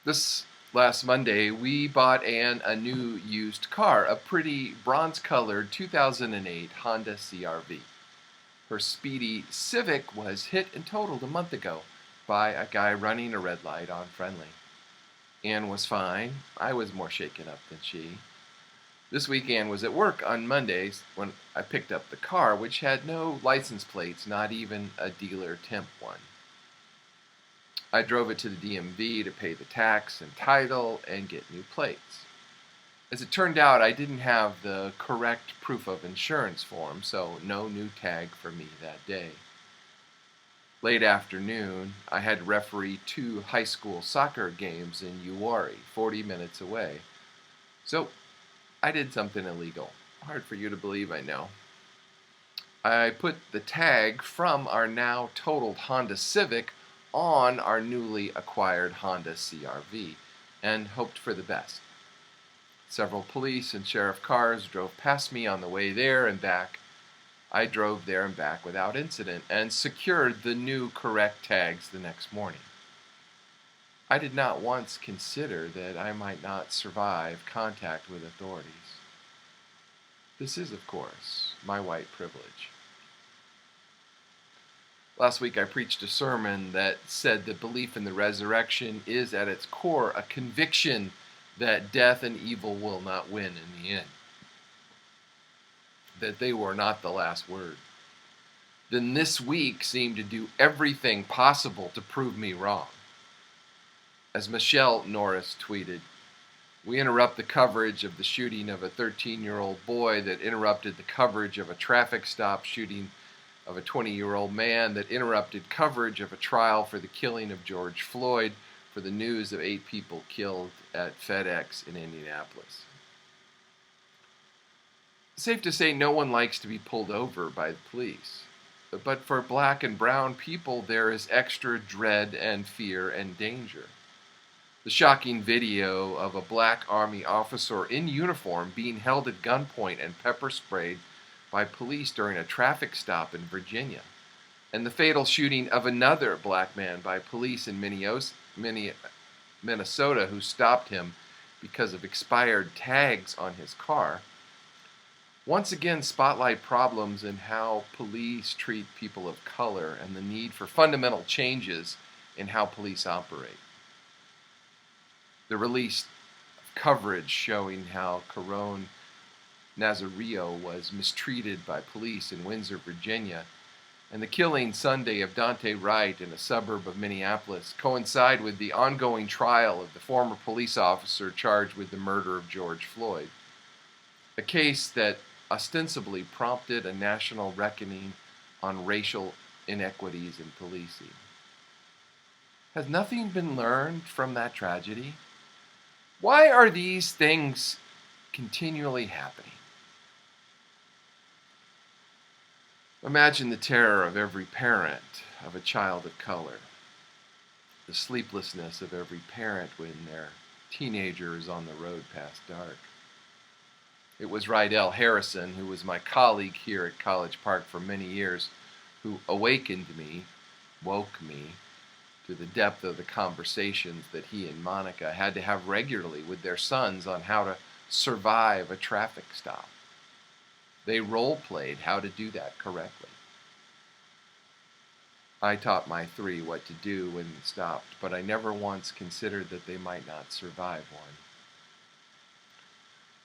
This last Monday, we bought Anne a new used car, a pretty bronze-colored 2008 Honda CR-V. Her speedy Civic was hit and totaled a month ago by a guy running a red light on Friendly. Anne was fine. I was more shaken up than she. This week, Anne was at work on Mondays when I picked up the car, which had no license plates, not even a dealer temp one. I drove it to the DMV to pay the tax and title and get new plates. As it turned out, I didn't have the correct proof of insurance form, so no new tag for me that day. Late afternoon, I had to referee 2 high school soccer games in Uwharrie, 40 minutes away. So I did something illegal. Hard for you to believe, I know. I put the tag from our now totaled Honda Civic on our newly acquired Honda CR-V and hoped for the best. Several police and sheriff cars drove past me on the way there and back. I drove there and back without incident and secured the new correct tags the next morning. I did not once consider that I might not survive contact with authorities. This is, of course, my white privilege. Last week I preached a sermon that said that belief in the resurrection is at its core a conviction that death and evil will not win in the end. That they were not the last word. Then this week seemed to do everything possible to prove me wrong. As Michelle Norris tweeted, "We interrupt the coverage of the shooting of a 13-year-old boy that interrupted the coverage of a traffic stop shooting of a 20-year-old man that interrupted coverage of a trial for the killing of George Floyd for the news of 8 people killed at FedEx in Indianapolis." Safe to say no one likes to be pulled over by the police. But for black and brown people, there is extra dread and fear and danger. The shocking video of a black Army officer in uniform being held at gunpoint and pepper sprayed by police during a traffic stop in Virginia, and the fatal shooting of another black man by police in Minnesota who stopped him because of expired tags on his car, once again spotlight problems in how police treat people of color and the need for fundamental changes in how police operate. The release of coverage showing how Caron Nazario was mistreated by police in Windsor, Virginia, and the killing Sunday of Dante Wright in a suburb of Minneapolis coincide with the ongoing trial of the former police officer charged with the murder of George Floyd, a case that ostensibly prompted a national reckoning on racial inequities in policing. Has nothing been learned from that tragedy? Why are these things continually happening? Imagine the terror of every parent of a child of color, the sleeplessness of every parent when their teenager is on the road past dark. It was Rydell Harrison, who was my colleague here at College Park for many years, who woke me to the depth of the conversations that he and Monica had to have regularly with their sons on how to survive a traffic stop. They role-played how to do that correctly. I taught my 3 what to do when stopped, but I never once considered that they might not survive one.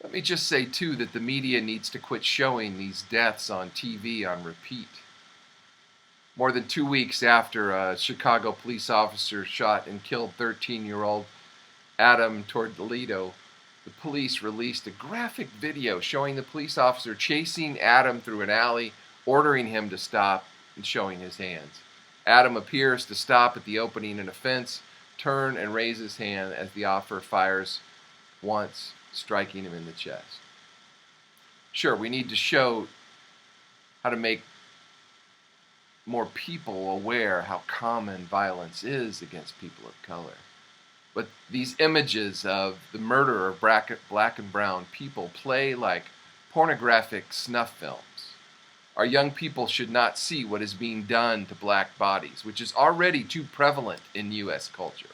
Let me just say, too, that the media needs to quit showing these deaths on TV on repeat. More than 2 weeks after a Chicago police officer shot and killed 13-year-old Adam Toledano, the police released a graphic video showing the police officer chasing Adam through an alley, ordering him to stop, and showing his hands. Adam appears to stop at the opening in a fence, turn and raise his hand as the officer fires once, striking him in the chest. Sure, we need to show how to make more people aware how common violence is against people of color. But these images of the murder of black and brown people play like pornographic snuff films. Our young people should not see what is being done to black bodies, which is already too prevalent in U.S. culture.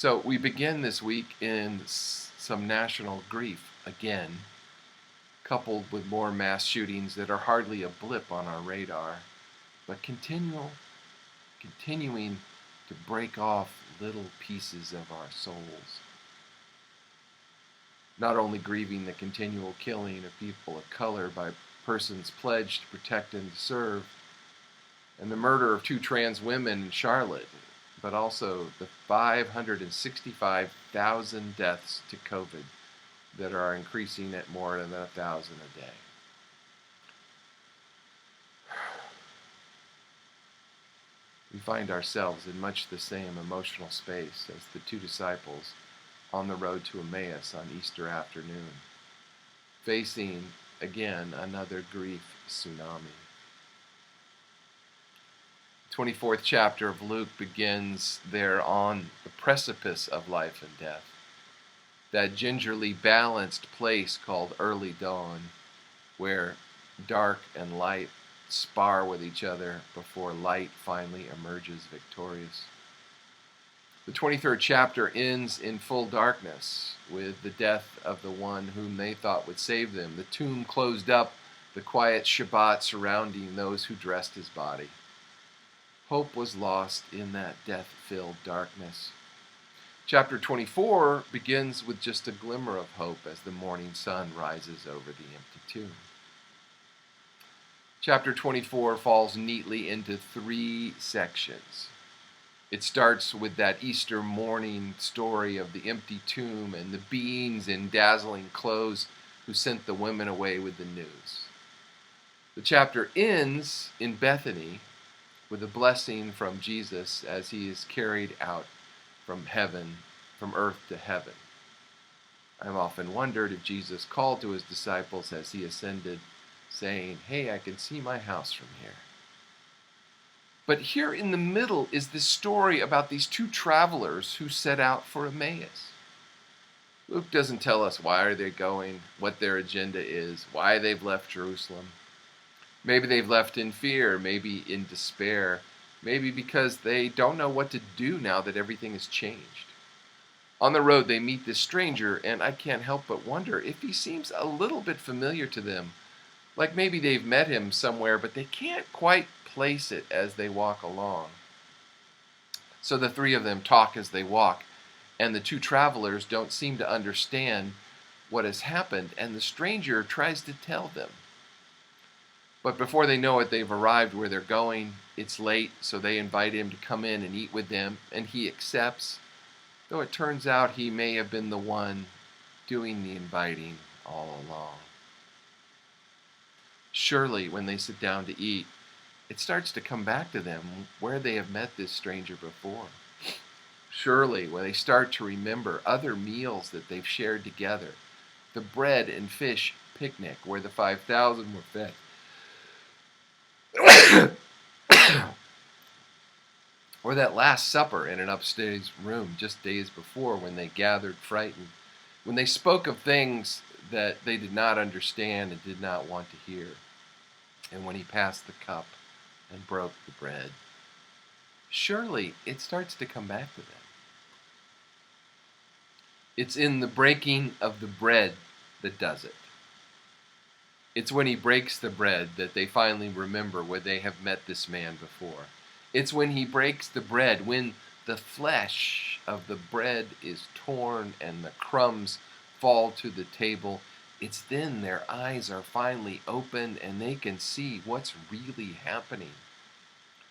So we begin this week in some national grief again, coupled with more mass shootings that are hardly a blip on our radar, but continuing to break off little pieces of our souls. Not only grieving the continual killing of people of color by persons pledged to protect and serve, and the murder of 2 trans women in Charlotte, but also the 565,000 deaths to COVID that are increasing at more than 1,000 a day. We find ourselves in much the same emotional space as the 2 disciples on the road to Emmaus on Easter afternoon, facing again another grief tsunami. The 24th chapter of Luke begins there on the precipice of life and death, that gingerly balanced place called early dawn, where dark and light spar with each other before light finally emerges victorious. The 23rd chapter ends in full darkness with the death of the one whom they thought would save them, the tomb closed up, the quiet Shabbat surrounding those who dressed his body. Hope was lost in that death-filled darkness. Chapter 24 begins with just a glimmer of hope as the morning sun rises over the empty tomb. Chapter 24 falls neatly into 3 sections. It starts with that Easter morning story of the empty tomb and the beings in dazzling clothes who sent the women away with the news. The chapter ends in Bethany with a blessing from Jesus as he is carried out from heaven, from earth to heaven. I've often wondered if Jesus called to his disciples as he ascended, saying, "Hey, I can see my house from here." But here in the middle is this story about these 2 travelers who set out for Emmaus. Luke doesn't tell us why are they going, what their agenda is, why they've left Jerusalem. Maybe they've left in fear, maybe in despair, maybe because they don't know what to do now that everything has changed. On the road, they meet this stranger, and I can't help but wonder if he seems a little bit familiar to them. Like maybe they've met him somewhere, but they can't quite place it as they walk along. So the 3 of them talk as they walk, and the 2 travelers don't seem to understand what has happened, and the stranger tries to tell them. But before they know it, they've arrived where they're going. It's late, so they invite him to come in and eat with them, and he accepts, though it turns out he may have been the one doing the inviting all along. Surely, when they sit down to eat, it starts to come back to them where they have met this stranger before. Surely, when they start to remember other meals that they've shared together, the bread and fish picnic where the 5,000 were fed, or that Last Supper in an upstairs room just days before when they gathered frightened, when they spoke of things that they did not understand and did not want to hear, and when he passed the cup and broke the bread. Surely it starts to come back to them. It's in the breaking of the bread that does it. It's when he breaks the bread that they finally remember where they have met this man before. It's when he breaks the bread, when the flesh of the bread is torn and the crumbs fall to the table. It's then their eyes are finally opened and they can see what's really happening.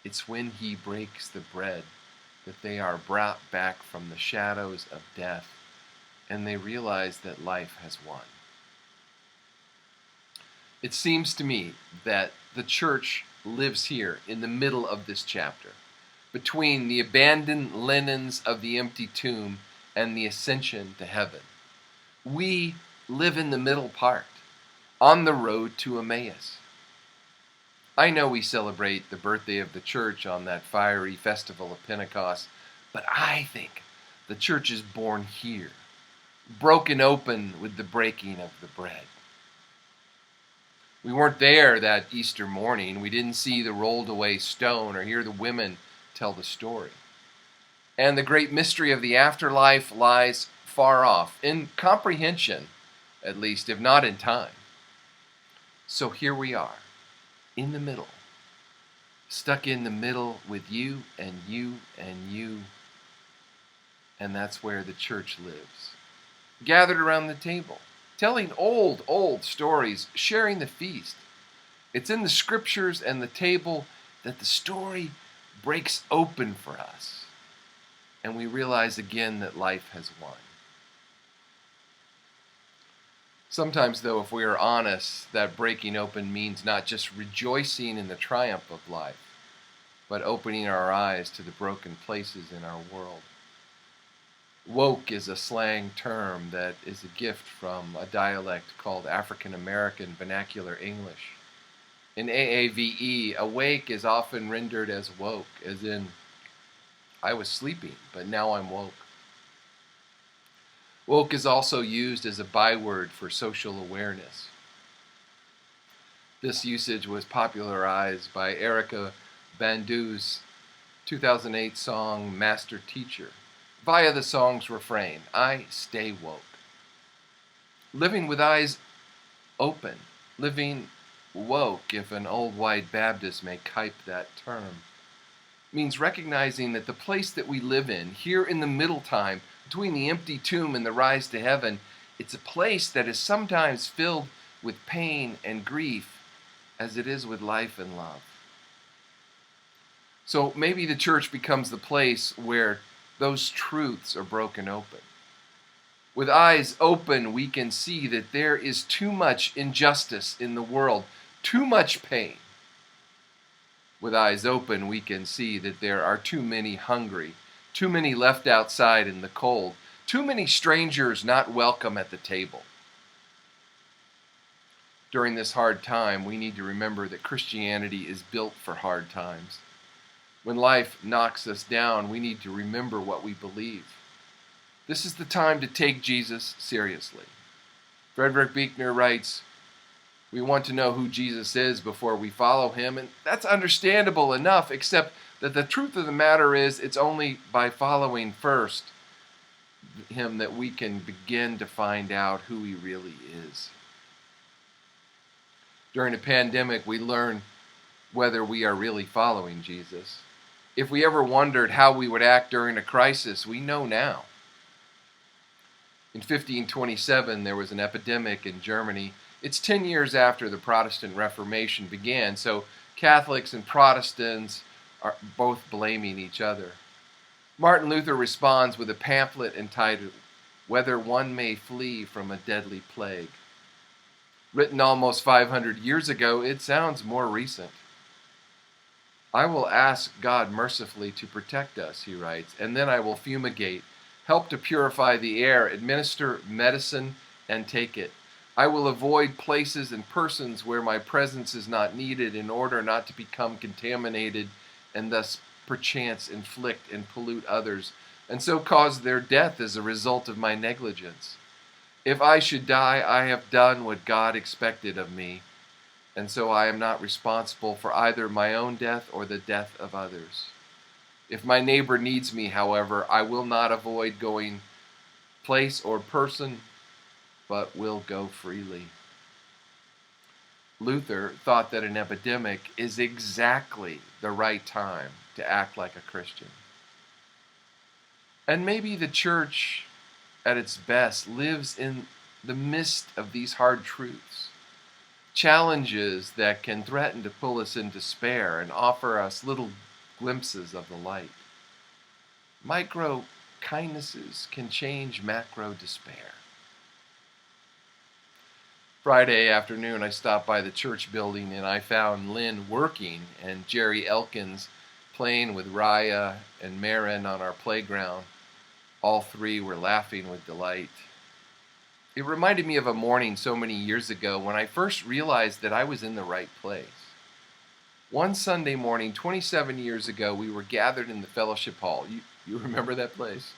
It's when he breaks the bread that they are brought back from the shadows of death and they realize that life has won. It seems to me that the church lives here in the middle of this chapter, between the abandoned linens of the empty tomb and the ascension to heaven. We live in the middle part, on the road to Emmaus. I know we celebrate the birthday of the church on that fiery festival of Pentecost, but I think the church is born here, broken open with the breaking of the bread. We weren't there that Easter morning. We didn't see the rolled away stone or hear the women tell the story. And the great mystery of the afterlife lies far off, in comprehension, at least, if not in time. So here we are, in the middle, stuck in the middle with you and you and you, and that's where the church lives. Gathered around the table, telling old stories, sharing the feast. It's in the scriptures and the table that the story breaks open for us, and we realize again that life has won. Sometimes, though, if we are honest, that breaking open means not just rejoicing in the triumph of life, but opening our eyes to the broken places in our world. Woke is a slang term that is a gift from a dialect called African American Vernacular English. In AAVE, awake is often rendered as woke, as in, I was sleeping, but now I'm woke. Woke is also used as a byword for social awareness. This usage was popularized by Erykah Badu's 2008 song Master Teacher via the song's refrain, I stay woke. Living with eyes open, living woke, if an old white Baptist may type that term, means recognizing that the place that we live in, here in the middle time, between the empty tomb and the rise to heaven, it's a place that is sometimes filled with pain and grief, as it is with life and love. So maybe the church becomes the place where those truths are broken open. With eyes open, we can see that there is too much injustice in the world, too much pain. With eyes open, we can see that there are too many hungry, too many left outside in the cold, too many strangers not welcome at the table. During this hard time, we need to remember that Christianity is built for hard times. When life knocks us down, we need to remember what we believe. This is the time to take Jesus seriously. Frederick Buechner writes, we want to know who Jesus is before we follow him, and that's understandable enough, except that the truth of the matter is it's only by following first him that we can begin to find out who he really is. During a pandemic, we learn whether we are really following Jesus. If we ever wondered how we would act during a crisis, we know now. In 1527, there was an epidemic in Germany. It's 10 years after the Protestant Reformation began, so Catholics and Protestants are both blaming each other. Martin Luther responds with a pamphlet entitled, Whether One May Flee from a Deadly Plague. Written almost 500 years ago, it sounds more recent. I will ask God mercifully to protect us, he writes, and then I will fumigate, help to purify the air, administer medicine, and take it. I will avoid places and persons where my presence is not needed in order not to become contaminated and thus perchance inflict and pollute others, and so cause their death as a result of my negligence. If I should die, I have done what God expected of me, and so I am not responsible for either my own death or the death of others. If my neighbor needs me, however, I will not avoid going place or person, but will go freely. Luther thought that an epidemic is exactly the right time to act like a Christian. And maybe the church, at its best, lives in the midst of these hard truths, challenges that can threaten to pull us in despair and offer us little glimpses of the light. Micro kindnesses can change macro despair. Friday afternoon, I stopped by the church building and I found Lynn working and Jerry Elkins playing with Raya and Marin on our playground. All three were laughing with delight. It reminded me of a morning so many years ago when I first realized that I was in the right place. One Sunday morning, 27 years ago, we were gathered in the fellowship hall. You remember that place?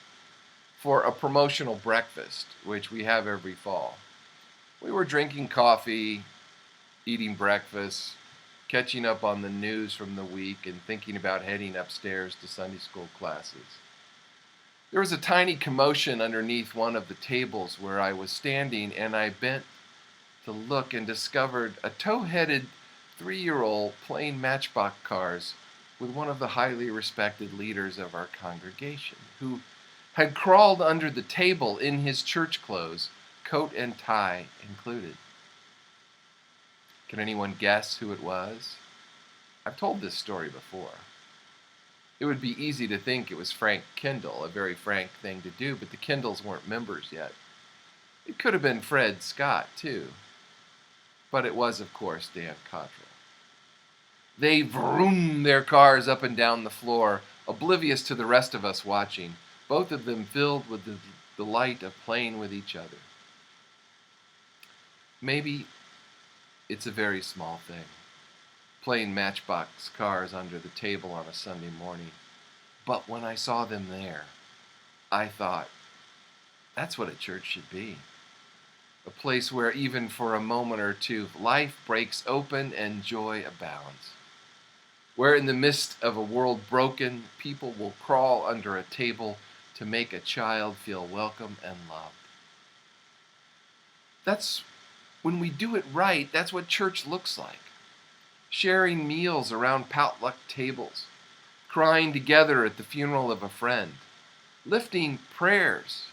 For a promotional breakfast, which we have every fall. We were drinking coffee, eating breakfast, catching up on the news from the week, and thinking about heading upstairs to Sunday school classes. There was a tiny commotion underneath one of the tables where I was standing, and I bent to look and discovered a tow-headed 3-year-old playing matchbox cars with one of the highly respected leaders of our congregation, who had crawled under the table in his church clothes, coat and tie included. Can anyone guess who it was? I've told this story before. It would be easy to think it was Frank Kindle, a very frank thing to do, but the Kindles weren't members yet. It could have been Fred Scott, too. But it was, of course, Dan Cottrell. They vroomed their cars up and down the floor, oblivious to the rest of us watching, both of them filled with the delight of playing with each other. Maybe it's a very small thing, playing matchbox cars under the table on a Sunday morning. But when I saw them there, I thought, that's what a church should be. A place where even for a moment or two, life breaks open and joy abounds. Where in the midst of a world broken, people will crawl under a table to make a child feel welcome and loved. That's when we do it right, that's what church looks like. Sharing meals around potluck tables, crying together at the funeral of a friend, lifting prayers,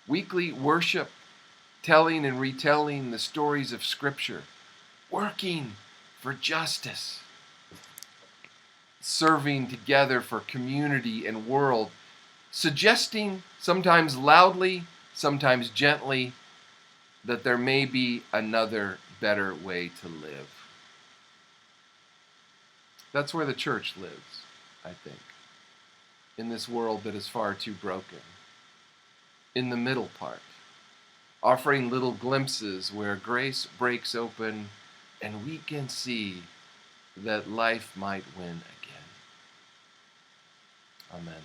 weekly worship, telling and retelling the stories of Scripture, working for justice, serving together for community and world, suggesting, sometimes loudly, sometimes gently, that there may be another, better way to live. That's where the church lives, I think, in this world that is far too broken. In the middle part, offering little glimpses where grace breaks open and we can see that life might win again. Amen.